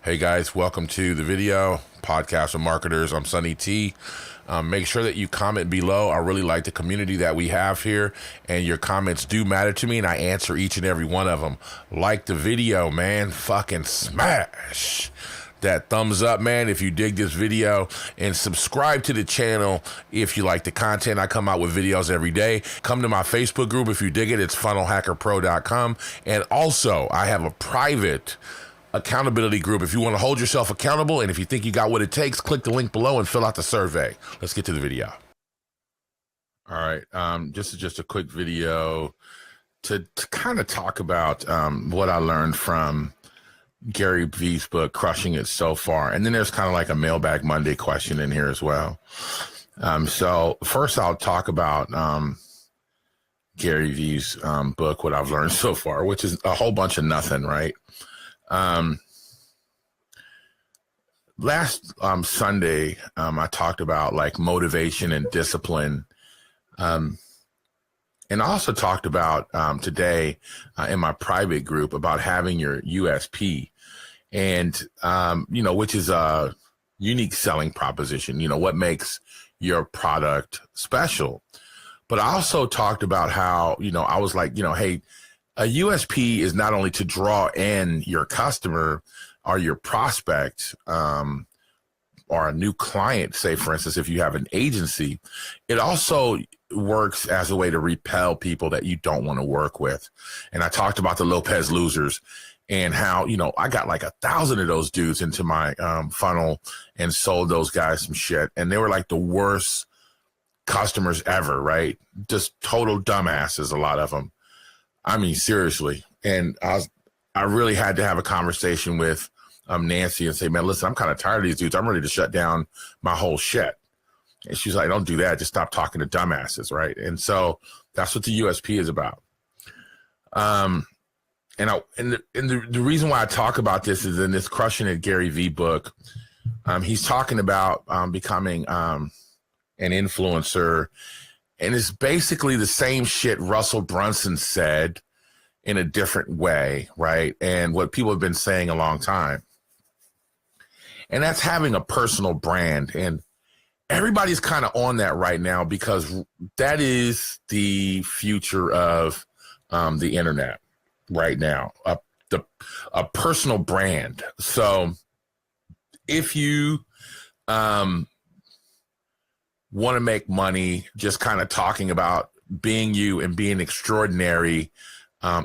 Hey guys, welcome to the video podcast with marketers. I'm Sonny T. Make sure that you comment below. I really like the community that we have here, and your comments do matter to me, and I answer each and every one of them. Like the video, man. Fucking smash that thumbs up, man, if you dig this video, and subscribe to the channel if you like the content. I come out with videos every day. Come to my Facebook group if you dig it. It's funnelhackerpro.com. And also, I have a private accountability group if you want to hold yourself accountable, and if you think you got what it takes, click the link below and fill out the survey. Let's get to the video. All right, just a quick video to kind of talk about what I learned from Gary Vee's book, Crushing It So Far. And then there's kind of like a Mailbag Monday question in here as well. So first I'll talk about Gary Vee's book, what I've learned so far, which is a whole bunch of nothing, right? Last Sunday, I talked about like motivation and discipline. And I also talked about today in my private group about having your USP and, which is a unique selling proposition, what makes your product special. But I also talked about how, I was like, hey, a USP is not only to draw in your customer or your prospect or a new client, say, for instance, if you have an agency, it also works as a way to repel people that you don't want to work with. And I talked about the Lopez losers and how, I got like 1,000 of those dudes into my funnel and sold those guys some shit. And they were like the worst customers ever, right? Just total dumbasses, a lot of them. I mean, seriously. And I really had to have a conversation with Nancy and say, man, listen, I'm kind of tired of these dudes. I'm ready to shut down my whole shit. And she's like, don't do that. Just stop talking to dumbasses, right? And so that's what the USP is about. And the reason why I talk about this is in this Crushing It Gary Vee book, he's talking about becoming an influencer. And it's basically the same shit Russell Brunson said in a different way, right? And what people have been saying a long time. And that's having a personal brand. And everybody's kind of on that right now because that is the future of the internet right now, a personal brand. So if you want to make money just kind of talking about being you and being extraordinary,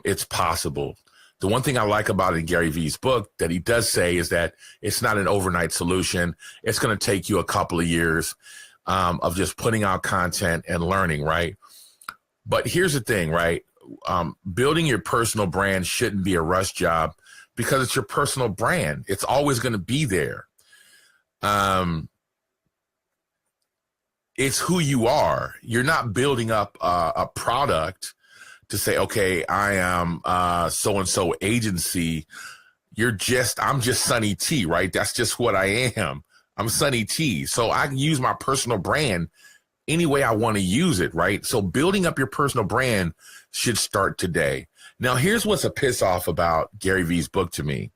it's possible. The one thing I like about it in Gary Vee's book that he does say is that it's not an overnight solution. It's going to take you a couple of years of just putting out content and learning, right? But here's the thing, right? Building your personal brand shouldn't be a rush job because it's your personal brand. It's always going to be there. It's who you are. You're not building up a product to say, okay, I am so-and-so agency. I'm just Sonny T, right? That's just what I am. I'm Sonny T. So I can use my personal brand any way I want to use it, right? So building up your personal brand should start today. Now, here's what's a piss off about Gary Vee's book to me.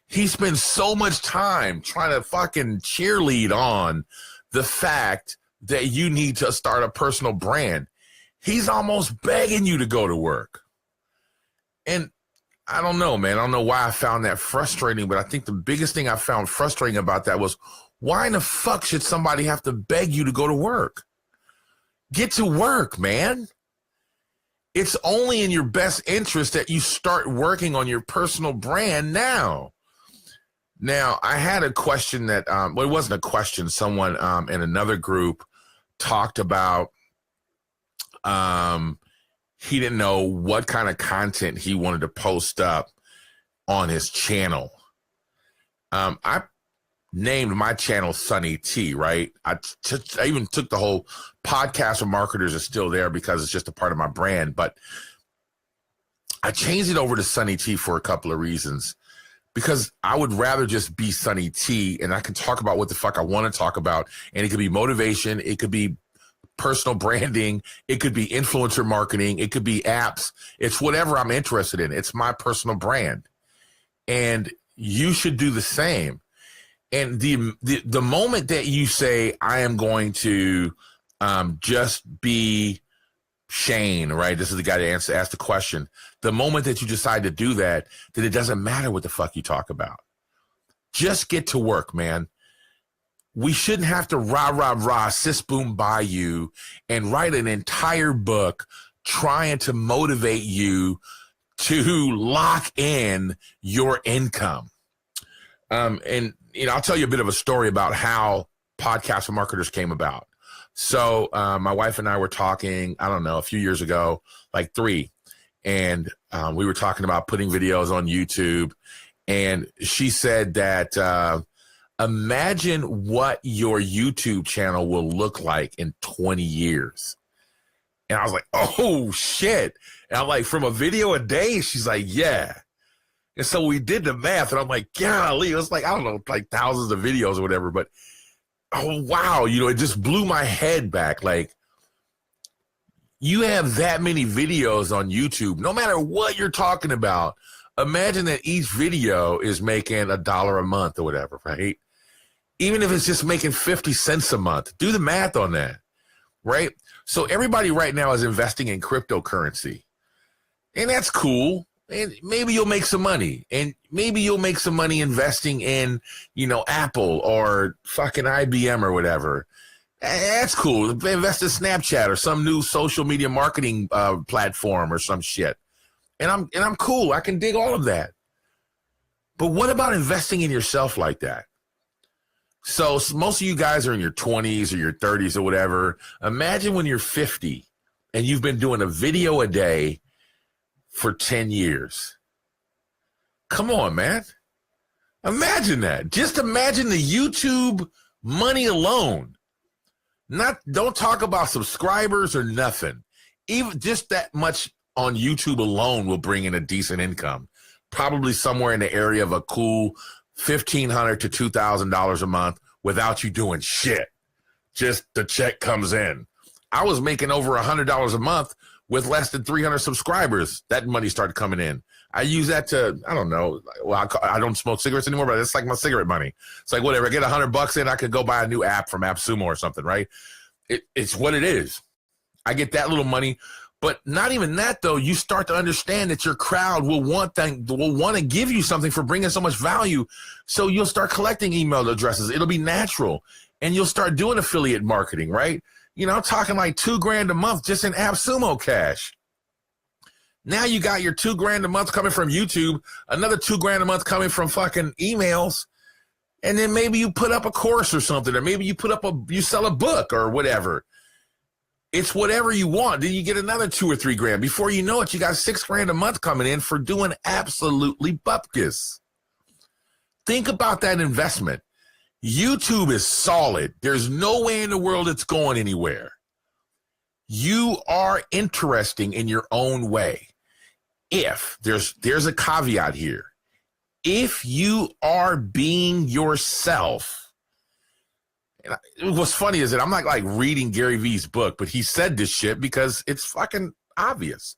He spends so much time trying to fucking cheerlead on the fact that you need to start a personal brand. He's almost begging you to go to work. And I don't know, man. I don't know why I found that frustrating, but I think the biggest thing I found frustrating about that was, why in the fuck should somebody have to beg you to go to work? Get to work, man. It's only in your best interest that you start working on your personal brand now. Now, I had a question that, well, it wasn't a question. Someone in another group talked about he didn't know what kind of content he wanted to post up on his channel. I named my channel Sonny T, right? I even took the whole podcast of marketers is still there because it's just a part of my brand, but I changed it over to Sonny T for a couple of reasons. Because I would rather just be Sonny T and I can talk about what the fuck I want to talk about. And it could be motivation. It could be personal branding. It could be influencer marketing. It could be apps. It's whatever I'm interested in. It's my personal brand. And you should do the same. And the moment that you say, I am going to just be Shane, right? This is the guy that asked the question. The moment that you decide to do that, then it doesn't matter what the fuck you talk about. Just get to work, man. We shouldn't have to sis boom by you and write an entire book trying to motivate you to lock in your income. And, I'll tell you a bit of a story about how Podcast for Marketers came about. So my wife and I were talking, I don't know, a few years ago, like 3, and we were talking about putting videos on YouTube. And she said that imagine what your YouTube channel will look like in 20 years. And I was like, oh, shit. And I'm like, from a video a day? She's like, yeah. And so we did the math, and I'm like, golly, it was like, I don't know, like thousands of videos or whatever. But, oh, wow, it just blew my head back. Like, you have that many videos on YouTube, no matter what you're talking about. Imagine that each video is making $1 a month or whatever, right? Even if it's just making 50 cents a month, do the math on that, right? So everybody right now is investing in cryptocurrency, and that's cool. And maybe you'll make some money, and maybe you'll make some money investing in, Apple or fucking IBM or whatever. That's cool. Invest in Snapchat or some new social media marketing platform or some shit. And I'm cool. I can dig all of that. But what about investing in yourself like that? So most of you guys are in your 20s or your 30s or whatever. Imagine when you're 50 and you've been doing a video a day for 10 years. Come on, man. Imagine that. Just imagine the YouTube money alone. Don't talk about subscribers or nothing. Even just that much on YouTube alone will bring in a decent income. Probably somewhere in the area of a cool $1,500 to $2,000 a month without you doing shit. Just the check comes in. I was making over $100 a month with less than 300 subscribers. That money started coming in. I use that to, I don't know. Well, I don't smoke cigarettes anymore, but it's like my cigarette money. It's like, whatever, I get $100 in, I could go buy a new app from AppSumo or something, right? It's what it is. I get that little money. But not even that, though. You start to understand that your crowd will want to give you something for bringing so much value. So you'll start collecting email addresses. It'll be natural. And you'll start doing affiliate marketing, right? I'm talking like $2,000 a month just in AppSumo cash. Now you got your $2,000 a month coming from YouTube, another $2,000 a month coming from fucking emails. And then maybe you put up a course or something, or maybe you sell a book or whatever. It's whatever you want. Then you get another $2,000 or $3,000. Before you know it, you got $6,000 a month coming in for doing absolutely bupkis. Think about that investment. YouTube is solid. There's no way in the world it's going anywhere. You are interesting in your own way. If there's a caveat here. If you are being yourself. What's funny is that I'm not like reading Gary Vee's book, but he said this shit because it's fucking obvious.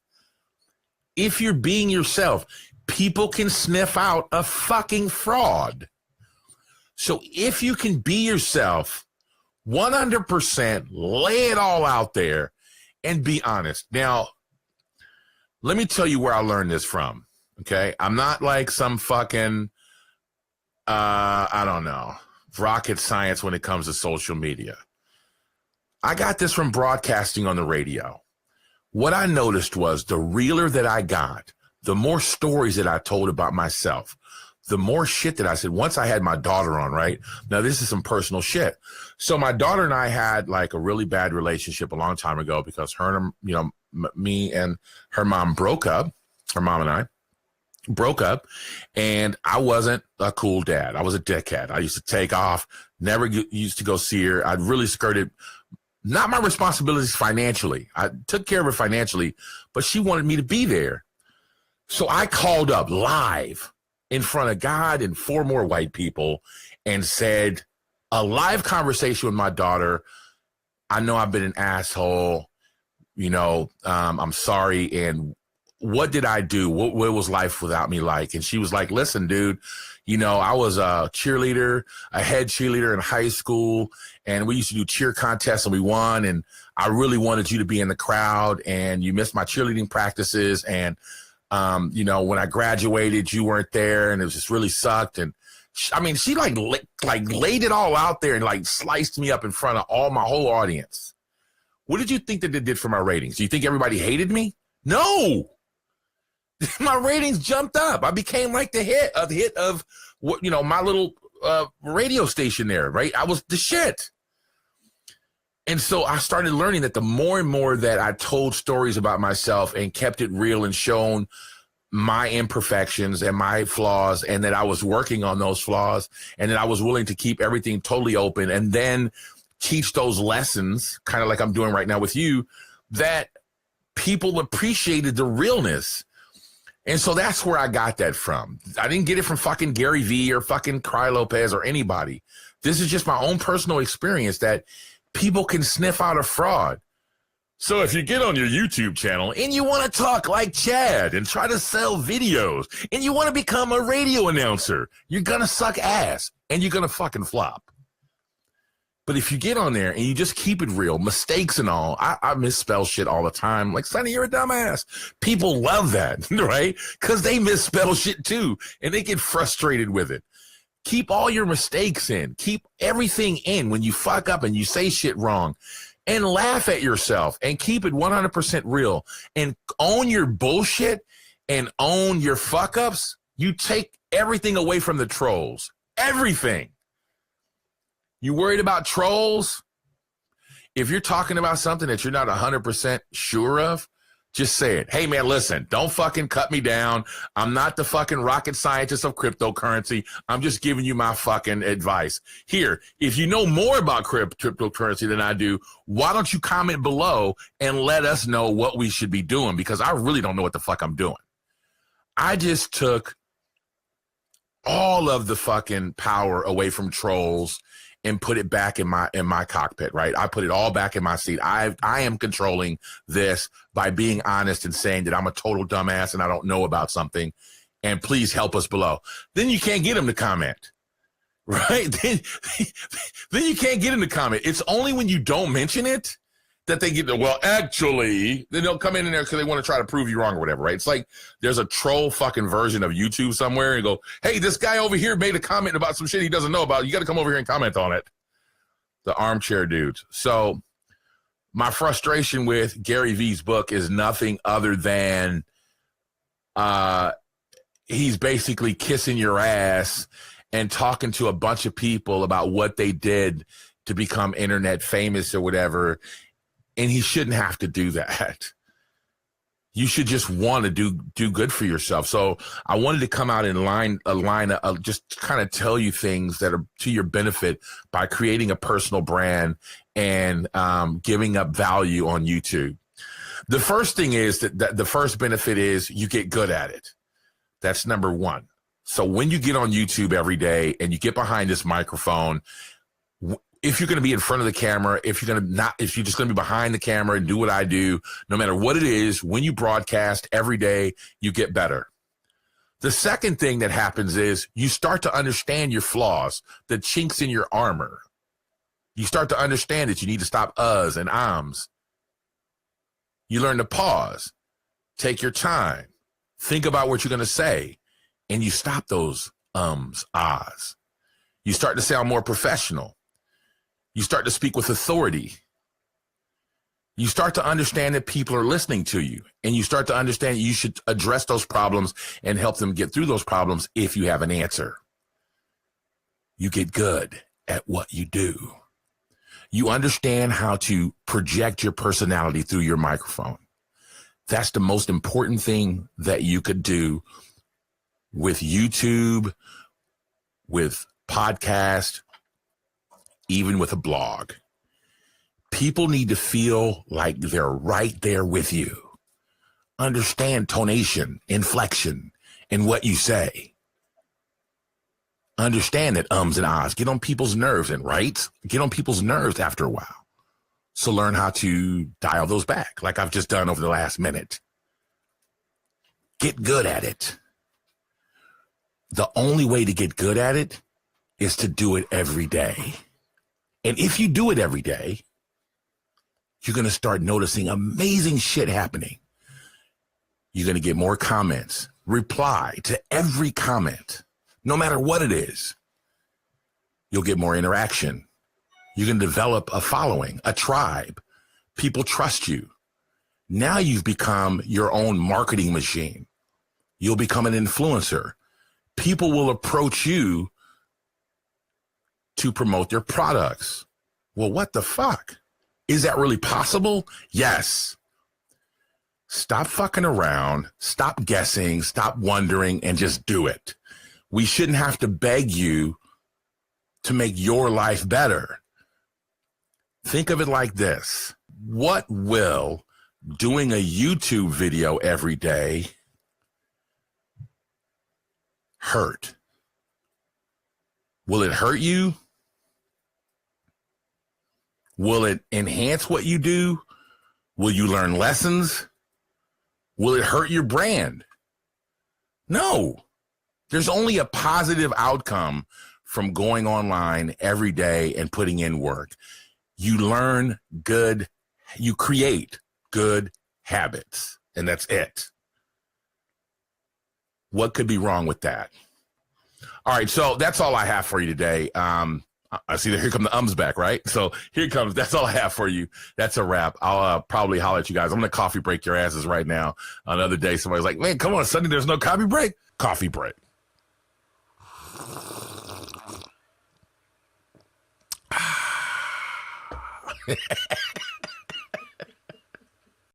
If you're being yourself, people can sniff out a fucking fraud. So if you can be yourself 100%, lay it all out there and be honest. Now, let me tell you where I learned this from. Okay. I'm not like some fucking, I don't know, rocket science when it comes to social media. I got this from broadcasting on the radio. What I noticed was the realer that I got, the more stories that I told about myself, the more shit that I said. Once I had my daughter on, right? Now, this is some personal shit. So my daughter and I had like a really bad relationship a long time ago because her and, me and her mom broke up. Her mom and I broke up, and I wasn't a cool dad. I was a dickhead. I used to take off, never used to go see her. I'd really skirted, not my responsibilities financially. I took care of her financially, but she wanted me to be there. So I called up live in front of God and 4 more white people and said, a live conversation with my daughter. I know I've been an asshole. I'm sorry. And what did I do? What was life without me like? And she was like, listen, dude, you know, I was a cheerleader, a head cheerleader in high school, and we used to do cheer contests and we won. And I really wanted you to be in the crowd, and you missed my cheerleading practices. And, you know, when I graduated, you weren't there, and it just really sucked. And I mean, she like laid it all out there and like sliced me up in front of my whole audience. What did you think that it did for my ratings? Do you think everybody hated me? No. My ratings jumped up. I became like the hit of what, you know, my little radio station there, right? I was the shit. And so I started learning that the more and more that I told stories about myself and kept it real and shown my imperfections and my flaws, and that I was working on those flaws, and that I was willing to keep everything totally open and then teach those lessons, kind of like I'm doing right now with you, that people appreciated the realness. And so that's where I got that from. I didn't get it from fucking Gary Vee or fucking Cry Lopez or anybody. This is just my own personal experience that people can sniff out a fraud. So if you get on your YouTube channel and you want to talk like Chad and try to sell videos and you want to become a radio announcer, you're going to suck ass and you're going to fucking flop. But if you get on there and you just keep it real, mistakes and all, I misspell shit all the time. Like, Sonny, you're a dumbass. People love that, right? Because they misspell shit too, and they get frustrated with it. Keep all your mistakes in. Keep everything in when you fuck up and you say shit wrong. And laugh at yourself and keep it 100% real. And own your bullshit and own your fuck-ups. You take everything away from the trolls. Everything. You worried about trolls? If you're talking about something that you're not 100% sure of, just say it. Hey, man, listen, don't fucking cut me down. I'm not the fucking rocket scientist of cryptocurrency. I'm just giving you my fucking advice. Here, if you know more about cryptocurrency than I do, why don't you comment below and let us know what we should be doing? Because I really don't know what the fuck I'm doing. I just took all of the fucking power away from trolls and put it back in my cockpit, right? I put it all back in my seat. I am controlling this by being honest and saying that I'm a total dumbass and I don't know about something, and please help us below. Then you can't get them to comment, right? Then you can't get them to comment. It's only when you don't mention it that they get, well, actually, they don't come in there because they want to try to prove you wrong or whatever, right? It's like there's a troll fucking version of YouTube somewhere and go, hey, this guy over here made a comment about some shit he doesn't know about. You got to come over here and comment on it. The armchair dudes. So my frustration with Gary Vee's book is nothing other than he's basically kissing your ass and talking to a bunch of people about what they did to become internet famous or whatever. And he shouldn't have to do that. You should just want to do good for yourself. So I wanted to come out in just kind of tell you things that are to your benefit by creating a personal brand and giving up value on YouTube. The first thing is that the first benefit is you get good at it. That's number one. So when you get on YouTube every day and you get behind this microphone, if you're going to be in front of the camera, if you're just going to be behind the camera and do what I do, no matter what it is, when you broadcast every day, you get better. The second thing that happens is you start to understand your flaws, the chinks in your armor. You start to understand that you need to stop uhs and ahs. You learn to pause, take your time, think about what you're going to say, and you stop those ahs. You start to sound more professional. You start to speak with authority. You start to understand that people are listening to you, and you start to understand you should address those problems and help them get through those problems if you have an answer. You get good at what you do. You understand how to project your personality through your microphone. That's the most important thing that you could do with YouTube, with podcast, even with a blog. People need to feel like they're right there with you. Understand tonation, inflection, and what you say. Understand that ums and ahs get on people's nerves, and right? Get on people's nerves after a while. So learn how to dial those back, like I've just done over the last minute. Get good at it. The only way to get good at it is to do it every day. And if you do it every day, you're going to start noticing amazing shit happening. You're going to get more comments. Reply to every comment, no matter what it is. You'll get more interaction. You can develop a following, a tribe. People trust you. Now you've become your own marketing machine. You'll become an influencer. People will approach you to promote their products. Well, what the fuck? Is that really possible? Yes. Stop fucking around. Stop guessing. Stop wondering and just do it. We shouldn't have to beg you to make your life better. Think of it like this. What will doing a YouTube video every day hurt? Will it hurt you? Will it enhance what you do? Will you learn lessons? Will it hurt your brand? No. There's only a positive outcome from going online every day and putting in work. You learn good, you create good habits, and that's it. What could be wrong with that? All right, so that's all I have for you today. I see that here come the ums back, right? So here comes, that's all I have for you. That's a wrap. I'll probably holler at you guys. I'm going to coffee break your asses right now. Another day, somebody's like, man, come on, Sunday, there's no coffee break. Coffee break.